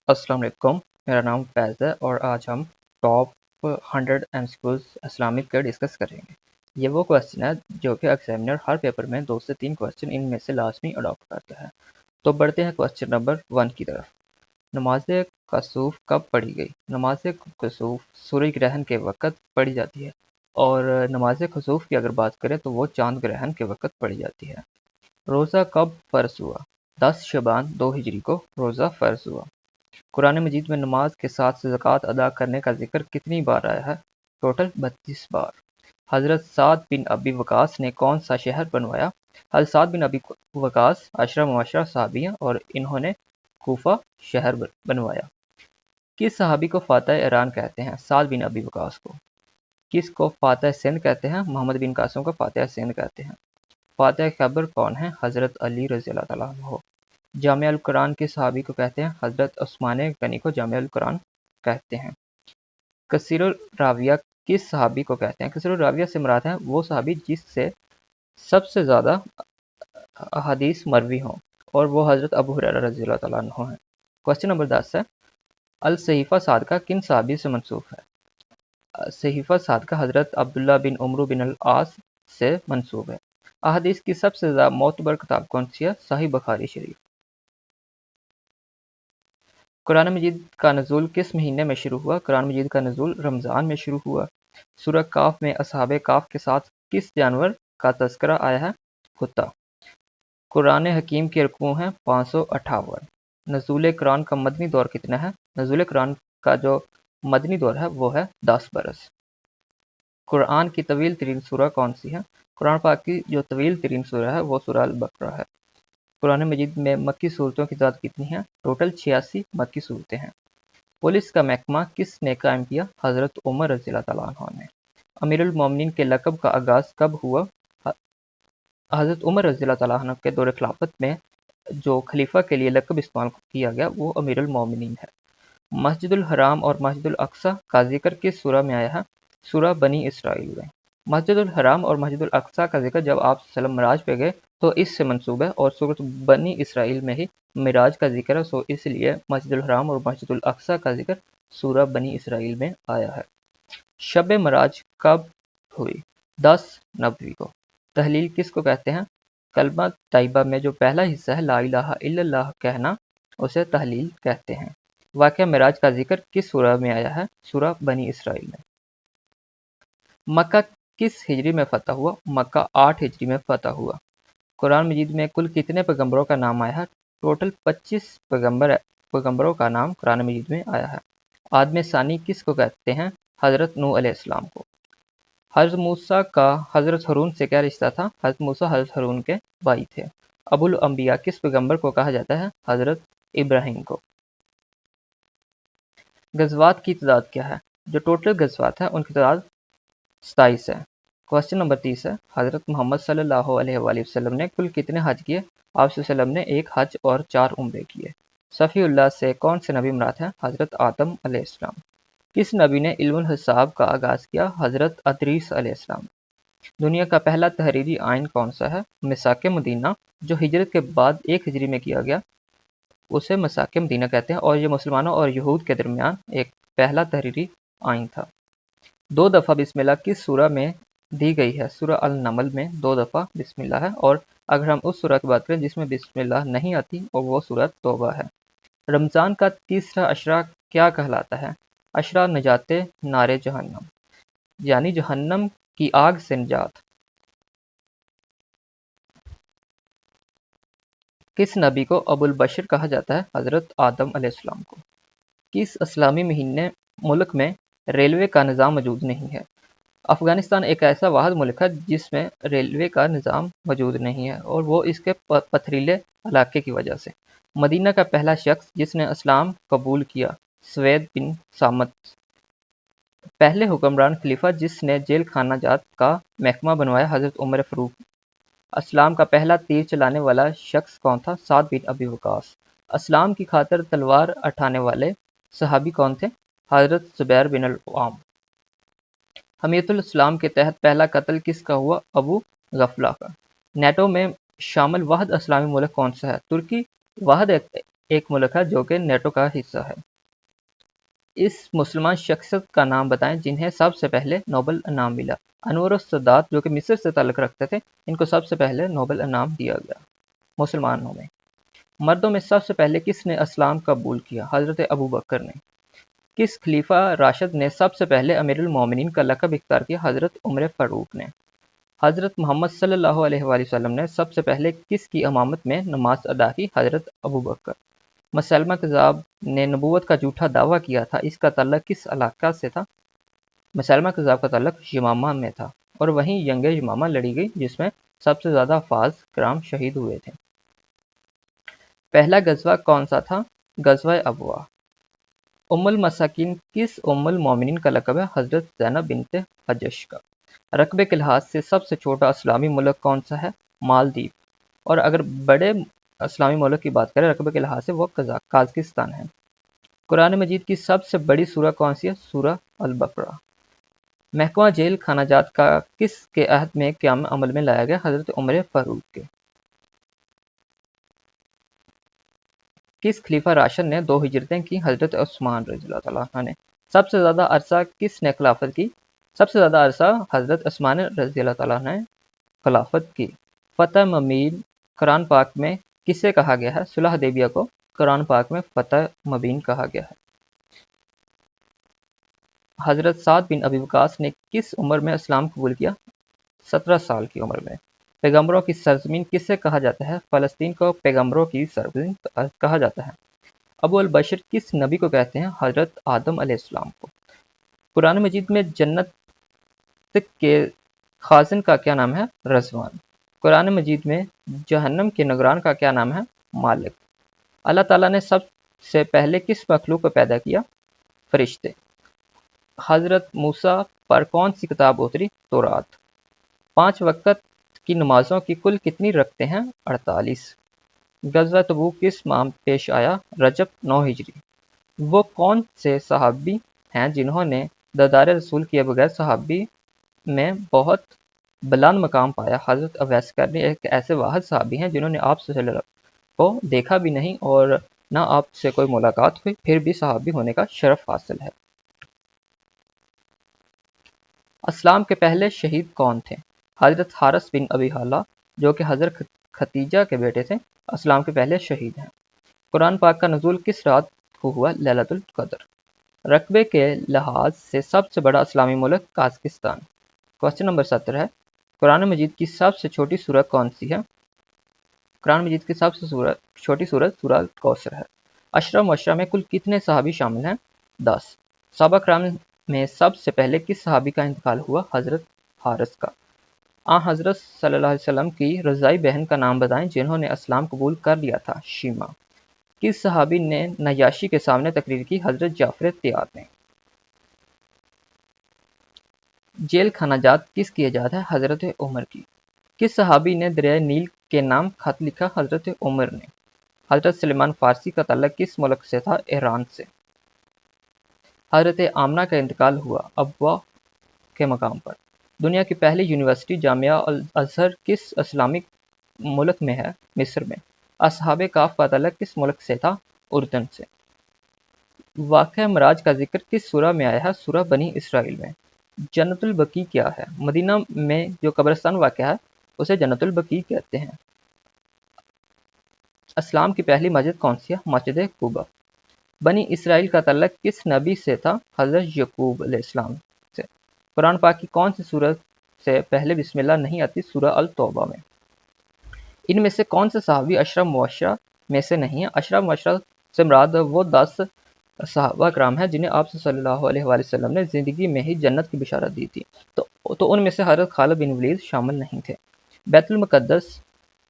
السلام علیکم، میرا نام فیض ہے اور آج ہم ٹاپ 100 MCQs اسلامک کے ڈسکس کریں گے۔ یہ وہ کویسچن ہے جو کہ ایگزامینر ہر پیپر میں 2 سے 3 کویسچن ان میں سے لازمی اڈاپٹ کرتا ہے۔ تو بڑھتے ہیں کویسچن نمبر 1 کی طرف۔ نماز کسوف کب پڑھی گئی؟ نماز کسوف سورج گرہن کے وقت پڑھی جاتی ہے، اور نماز کسوف کی اگر بات کریں تو وہ چاند گرہن کے وقت پڑھی جاتی ہے۔ روزہ کب فرض ہوا؟ 10 شعبان 2 ہجری کو روزہ فرض ہوا۔ قرآن مجید میں نماز کے ساتھ زکوٰۃ ادا کرنے کا ذکر کتنی بار آیا ہے؟ ٹوٹل 32 بار۔ حضرت سعد بن ابی وقاص نے کون سا شہر بنوایا؟ حضرت سعد بن ابی وقاص عشرہ مبشرہ صحابی ہیں اور انہوں نے کوفہ شہر بنوایا۔ کس صحابی کو فاتح ایران کہتے ہیں؟ سعد بن ابی وقاص کو۔ کس کو فاتح سندھ کہتے ہیں؟ محمد بن قاسم کو فاتح سندھ کہتے ہیں۔ فاتح خیبر کون ہیں؟ حضرت علی رضی اللہ تعالیٰ عنہ۔ جامع القرآن کے صحابی کو کہتے ہیں؟ حضرت عثمان غنی کو جامع القرآن کہتے ہیں۔ کثیر الراویہ کس صحابی کو کہتے ہیں؟ کثیر الراویہ سے مراد ہے وہ صحابی جس سے سب سے زیادہ احادیث مروی ہوں، اور وہ حضرت ابو ہریرہ رضی اللہ تعالیٰ عنہ ہیں۔ کویسچن نمبر 10 ہے، الصحیفہ صادقہ کن صحابی سے منسوب ہے؟ صحیفہ صادقہ حضرت عبداللہ بن عمرو بن العاص سے منسوب ہے۔ احادیث کی سب سے زیادہ معتبر کتاب کون سی ہے؟ صحیح بخاری شریف۔ قرآن مجید کا نزول کس مہینے میں شروع ہوا؟ قرآن مجید کا نزول رمضان میں شروع ہوا۔ سورہ کاف میں اصحاب کاف کے ساتھ کس جانور کا تذکرہ آیا ہے؟ کتا۔ قرآن حکیم کے رکوع ہیں 558۔ نزول قرآن کا مدنی دور کتنا ہے؟ نزول قرآن کا جو مدنی دور ہے وہ ہے 10 برس۔ قرآن کی طویل ترین سورہ کون سی ہے؟ قرآن پاک کی جو طویل ترین سورہ ہے وہ سورہ البقرہ ہے۔ قرآن مجید میں مکی صورتوں کی تعداد کتنی ہے؟ ٹوٹل 86 مکی صورتیں ہیں۔ پولیس کا محکمہ کس نے قائم کیا؟ حضرت عمر رضی اللہ تعالیٰ عنہ نے۔ امیر المومنین کے لقب کا آغاز کب ہوا؟ حضرت عمر رضی اللہ تعالیٰ عنہ کے دور خلافت میں جو خلیفہ کے لیے لقب استعمال کیا گیا وہ امیر المومنین ہے۔ مسجد الحرام اور مسجد الاقصی کا ذکر کس سورہ میں آیا ہے؟ سورہ بنی اسرائیل میں۔ مسجد الحرام اور مسجد الاقصی کا ذکر جب آپ وسلم معراج پہ گئے تو اس سے منسوب ہے، اور سورۃ بنی اسرائیل میں ہی معراج کا ذکر ہے، سو اس لیے مسجد الحرام اور مسجد الاقصی کا ذکر سورہ بنی اسرائیل میں آیا ہے۔ شب معراج کب ہوئی؟ 10 نبوی کو۔ تحلیل کس کو کہتے ہیں؟ کلمہ طیبہ میں جو پہلا حصہ ہے لا الہ الا اللہ کہنا، اسے تحلیل کہتے ہیں۔ واقعہ معراج کا ذکر کس سورہ میں آیا ہے؟ سورہ بنی اسرائیل میں۔ مکہ کس ہجری میں فتح ہوا؟ مکہ 8 ہجری میں فتح ہوا۔ قرآن مجید میں کل کتنے پیغمبروں کا نام آیا ہے؟ ٹوٹل 25 پیغمبروں کا نام قرآن مجید میں آیا ہے۔ آدم ثانی کس کو کہتے ہیں؟ حضرت نوح علیہ السلام کو۔ حضرت موسیٰ کا حضرت ہارون سے کیا رشتہ تھا؟ حضرت موسیٰ حضرت ہارون کے بھائی تھے۔ ابو الانبیاء کس پیغمبر کو کہا جاتا ہے؟ حضرت ابراہیم کو۔ غزوات کی تعداد کیا ہے؟ جو ٹوٹل غزوات ہیں ان کی تعداد 27 ہے۔ کویسچن نمبر 30 ہے، حضرت محمد صلی اللہ علیہ وآلہ وسلم نے کل کتنے حج کیے؟ آپ صلی اللہ علیہ وسلم نے 1 حج اور 4 عمرے کیے۔ صفی اللہ سے کون سے نبی مراد ہیں؟ حضرت آدم علیہ السلام۔ کس نبی نے علم الحساب کا آغاز کیا؟ حضرت ادریس علیہ السلام۔ دنیا کا پہلا تحریری آئین کون سا ہے؟ میثاق مدینہ، جو ہجرت کے بعد 1 ہجری میں کیا گیا اسے میثاق مدینہ کہتے ہیں، اور یہ مسلمانوں اور یہود کے درمیان ایک پہلا تحریری آئین تھا۔ 2 دفعہ بسم اللہ کس سورہ میں دی گئی ہے؟ سورہ النمل میں 2 دفعہ بسم اللہ ہے، اور اگر ہم اس سورہ کی بات کریں جس میں بسم اللہ نہیں آتی اور وہ سورہ توبہ ہے۔ رمضان کا تیسرا عشرہ کیا کہلاتا ہے؟ عشرہ نجات نار جہنم، یعنی جہنم کی آگ سے نجات۔ کس نبی کو ابو البشر کہا جاتا ہے؟ حضرت آدم علیہ السلام کو۔ کس اسلامی ملک میں ریلوے کا نظام موجود نہیں ہے؟ افغانستان ایک ایسا واحد ملک ہے جس میں ریلوے کا نظام موجود نہیں ہے، اور وہ اس کے پتھریلے علاقے کی وجہ سے۔ مدینہ کا پہلا شخص جس نے اسلام قبول کیا؟ سوید بن سامت۔ پہلے حکمران خلیفہ جس نے جیل خانہ جات کا محکمہ بنوایا؟ حضرت عمر فاروق۔ اسلام کا پہلا تیر چلانے والا شخص کون تھا؟ سعد بن ابی وقاص۔ اسلام کی خاطر تلوار اٹھانے والے صحابی کون تھے؟ حضرت زبیر بن العوام۔ حمیت الاسلام کے تحت پہلا قتل کس کا ہوا؟ ابو غفلہ کا۔ نیٹو میں شامل واحد اسلامی ملک کون سا ہے؟ ترکی واحد ایک ملک ہے جو کہ نیٹو کا حصہ ہے۔ اس مسلمان شخصیت کا نام بتائیں جنہیں سب سے پہلے نوبل انعام ملا۔ انور السادات جو کہ مصر سے تعلق رکھتے تھے، ان کو سب سے پہلے نوبل انعام دیا گیا مسلمانوں میں۔ مردوں میں سب سے پہلے کس نے اسلام قبول کیا؟ حضرت ابوبکر نے۔ کس خلیفہ راشد نے سب سے پہلے امیر المومنین کا لقب اختیار کیا؟ حضرت عمر فاروق نے۔ حضرت محمد صلی اللہ علیہ وآلہ وسلم نے سب سے پہلے کس کی امامت میں نماز ادا کی؟ حضرت ابوبکر۔ مسلمہ کذاب نے نبوت کا جھوٹا دعویٰ کیا تھا، اس کا تعلق کس علاقہ سے تھا؟ مسلمہ کذاب کا تعلق یمامہ میں تھا، اور وہیں جنگ یمامہ لڑی گئی جس میں سب سے زیادہ افواج کرام شہید ہوئے تھے۔ پہلا غزوہ کون سا تھا؟ غزوہ ابوا۔ ام المساکین کس ام المومنین کا لقب ہے؟ حضرت زینب بنت حجش کا۔ رقبے کے لحاظ سے سب سے چھوٹا اسلامی ملک کون سا ہے؟ مالدیپ۔ اور اگر بڑے اسلامی ملک کی بات کریں رقبے کے لحاظ سے وہ قازقستان ہے۔ قرآن مجید کی سب سے بڑی سورہ کون سی ہے؟ سورہ البقرہ۔ محکمہ جیل خانہ جات کا کس کے عہد میں قیام عمل میں لایا گیا؟ حضرت عمر فاروق کے۔ کس خلیفہ راشد نے 2 ہجرتیں کی؟ حضرت عثمان رضی اللہ تعالیٰ عنہ نے۔ سب سے زیادہ عرصہ کس نے خلافت کی؟ سب سے زیادہ عرصہ حضرت عثمان رضی اللہ تعالیٰ عنہ نے خلافت کی۔ فتح مبین قرآن پاک میں کسے کہا گیا ہے؟ صلح حدیبیہ کو قرآن پاک میں فتح مبین کہا گیا ہے۔ حضرت سعد بن ابی وقاص نے کس عمر میں اسلام قبول کیا؟ 17 سال کی عمر میں۔ پیغمبروں کی سرزمین کسے کہا جاتا ہے؟ فلسطین کو پیغمبروں کی سرزمین کہا جاتا ہے۔ ابو البشر کس نبی کو کہتے ہیں؟ حضرت آدم علیہ السلام کو۔ قرآن مجید میں جنت کے خازن کا کیا نام ہے؟ رضوان۔ قرآن مجید میں جہنم کے نگران کا کیا نام ہے؟ مالک۔ اللہ تعالیٰ نے سب سے پہلے کس مخلوق کو پیدا کیا؟ فرشتے۔ حضرت موسیٰ پر کون سی کتاب اتری؟ تورات۔ 5 وقت کی نمازوں کی کل کتنی رکھتے ہیں؟ 48۔ غزوہ تبوک کس ماہ پیش آیا؟ رجب 9 ہجری۔ وہ کون سے صحابی ہیں جنہوں نے دیدار رسول کیے بغیر صحابی میں بہت بلند مقام پایا؟ حضرت اویس کرنی ایک ایسے واحد صحابی ہیں جنہوں نے آپ صلی اللہ علیہ وسلم کو دیکھا بھی نہیں اور نہ آپ سے کوئی ملاقات ہوئی، پھر بھی صحابی ہونے کا شرف حاصل ہے۔ اسلام کے پہلے شہید کون تھے؟ حضرت حارث بن ابی حالہ جو کہ حضرت ختیجہ کے بیٹے تھے، اسلام کے پہلے شہید ہیں۔ قرآن پاک کا نزول کس رات کو ہوا؟ لیلۃ القدر۔ رقبے کے لحاظ سے سب سے بڑا اسلامی ملک قازقستان۔ کوسچن نمبر 17 ہے، قرآن مجید کی سب سے چھوٹی سورت کون سی ہے؟ قرآن مجید کی سب سے چھوٹی سورت سورہ الکوثر ہے۔ عشرہ مبشرہ میں کل کتنے صحابی شامل ہیں؟ 10۔ صحابہ کرام میں سب سے پہلے کس صحابی کا انتقال ہوا؟ حضرت حارث کا۔ حضرت صلی اللہ علیہ وسلم کی رضائی بہن کا نام بتائیں جنہوں نے اسلام قبول کر لیا تھا؟ شیما۔ کس صحابی نے نجاشی کے سامنے تقریر کی؟ حضرت جعفر طیار نے۔ جیل خانہ جات کس کی ایجاد ہے؟ حضرت عمر کی۔ کس صحابی نے دریائے نیل کے نام خط لکھا؟ حضرت عمر نے۔ حضرت سلیمان فارسی کا تعلق کس ملک سے تھا؟ ایران سے۔ حضرت آمنہ کا انتقال ہوا ابوا کے مقام پر۔ دنیا کی پہلی یونیورسٹی جامعہ الازہر کس اسلامک ملک میں ہے؟ مصر میں۔ اصحاب کہف کا تعلق کس ملک سے تھا؟ اردن سے۔ واقعہ معراج کا ذکر کس سورہ میں آیا ہے؟ سورہ بنی اسرائیل میں۔ جنت البقیع کیا ہے؟ مدینہ میں جو قبرستان واقع ہے اسے جنت البقیع کہتے ہیں۔ اسلام کی پہلی مسجد کون سی ہے؟ مسجد قباء۔ بنی اسرائیل کا تعلق کس نبی سے تھا؟ حضرت یعقوب علیہ السلام سے۔ قرآن پاک کی کون سی سورت سے پہلے بسم اللہ نہیں آتی؟ سورہ التوبہ میں۔ ان میں سے کون سے صحابی عشرہ مبشرہ میں سے نہیں ہیں؟ عشرہ مبشرہ سے مراد وہ 10 صحابہ کرام ہیں جنہیں آپ صلی اللہ علیہ وآلہ وسلم نے زندگی میں ہی جنت کی بشارت دی تھی، تو ان میں سے حضرت خالد بن ولید شامل نہیں تھے۔ بیت المقدس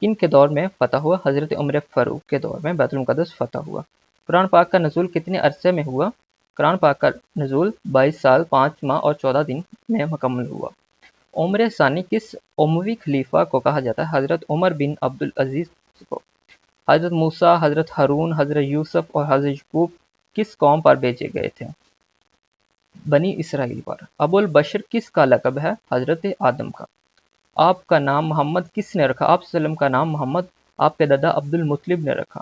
کن کے دور میں فتح ہوا؟ حضرت عمر فاروق کے دور میں بیت المقدس فتح ہوا۔ قرآن پاک کا نزول کتنے عرصے میں ہوا؟ قرآن پاک کا نزول 22 سال 5 ماہ اور 14 دن میں مکمل ہوا۔ عمر ثانی کس اموی خلیفہ کو کہا جاتا ہے؟ حضرت عمر بن عبدالعزیز کو۔ حضرت موسیٰ، حضرت ہارون، حضرت یوسف اور حضرت یعقوب کس قوم پر بھیجے گئے تھے؟ بنی اسرائیل پر۔ ابو البشر کس کا لقب ہے؟ حضرت آدم کا۔ آپ کا نام محمد کس نے رکھا؟ آپ صلی اللہ علیہ وسلم کا نام محمد آپ کے دادا عبد المطلب نے رکھا۔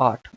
8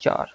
4।